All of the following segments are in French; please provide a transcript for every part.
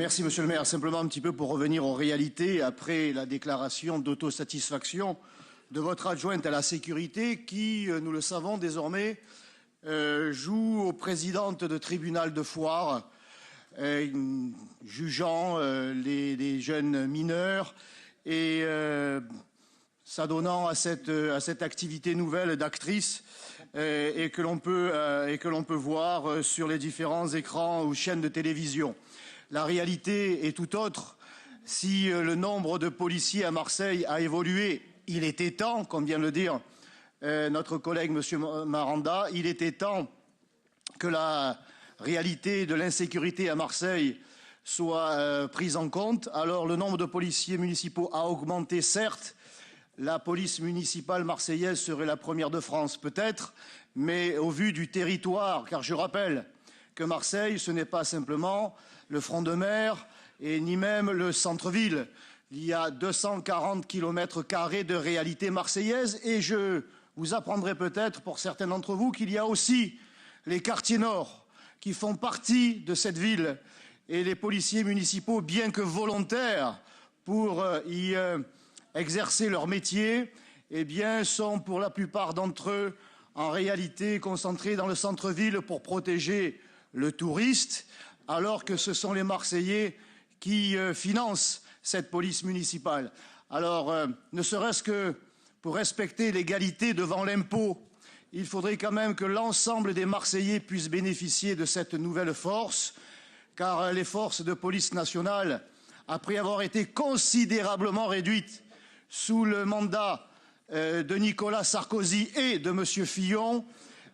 Merci, monsieur le maire. Simplement un petit peu pour revenir aux réalités après la déclaration d'autosatisfaction de votre adjointe à la sécurité qui, nous le savons désormais, joue aux présidentes de tribunal de foire, jugeant les jeunes mineurs et s'adonnant à cette activité nouvelle d'actrice et que l'on peut voir sur les différents écrans ou chaînes de télévision. La réalité est tout autre. Si le nombre de policiers à Marseille a évolué, il était temps, comme vient de le dire notre collègue monsieur Maranda, il était temps que la réalité de l'insécurité à Marseille soit prise en compte. Alors le nombre de policiers municipaux a augmenté, certes. La police municipale marseillaise serait la première de France, peut-être, mais au vu du territoire, car je rappelle que Marseille, ce n'est pas simplement le front de mer et ni même le centre-ville. Il y a 240 km² de réalité marseillaise et je vous apprendrai peut-être, pour certains d'entre vous, qu'il y a aussi les quartiers nord qui font partie de cette ville et les policiers municipaux, bien que volontaires pour y exercer leur métier, eh bien, sont pour la plupart d'entre eux en réalité concentrés dans le centre-ville pour protéger le touriste, alors que ce sont les Marseillais qui financent cette police municipale. Alors, ne serait-ce que pour respecter l'égalité devant l'impôt, il faudrait quand même que l'ensemble des Marseillais puissent bénéficier de cette nouvelle force, car les forces de police nationale, après avoir été considérablement réduites sous le mandat de Nicolas Sarkozy et de M. Fillon,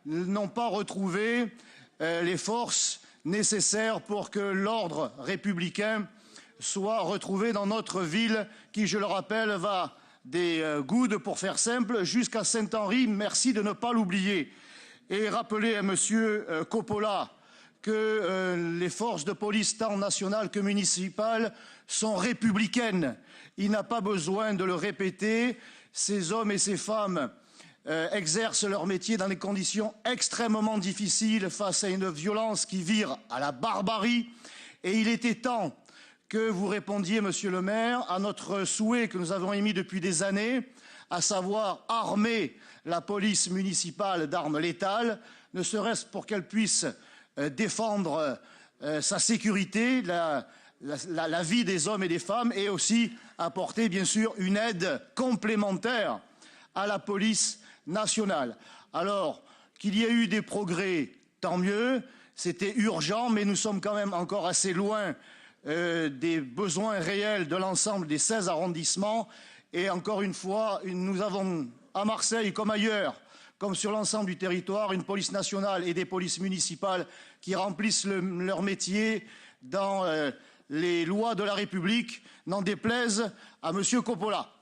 n'ont pas retrouvé les forces nécessaires pour que l'ordre républicain soit retrouvé dans notre ville qui, je le rappelle, va des Goudes, pour faire simple, jusqu'à Saint-Henri. Merci de ne pas l'oublier. Et rappeler à M. Coppola que les forces de police, tant nationales que municipales, sont républicaines. Il n'a pas besoin de le répéter. Ces hommes et ces femmes exercent leur métier dans des conditions extrêmement difficiles face à une violence qui vire à la barbarie. Et il était temps que vous répondiez, monsieur le maire, à notre souhait que nous avons émis depuis des années, à savoir armer la police municipale d'armes létales, ne serait-ce pour qu'elle puisse défendre sa sécurité, la vie des hommes et des femmes, et aussi apporter, bien sûr, une aide complémentaire à la police nationale. Alors, qu'il y ait eu des progrès, tant mieux, c'était urgent, mais nous sommes quand même encore assez loin des besoins réels de l'ensemble des 16 arrondissements. Et encore une fois, nous avons à Marseille comme ailleurs, comme sur l'ensemble du territoire, une police nationale et des polices municipales qui remplissent leur métier dans les lois de la République, n'en déplaise à M. Coppola.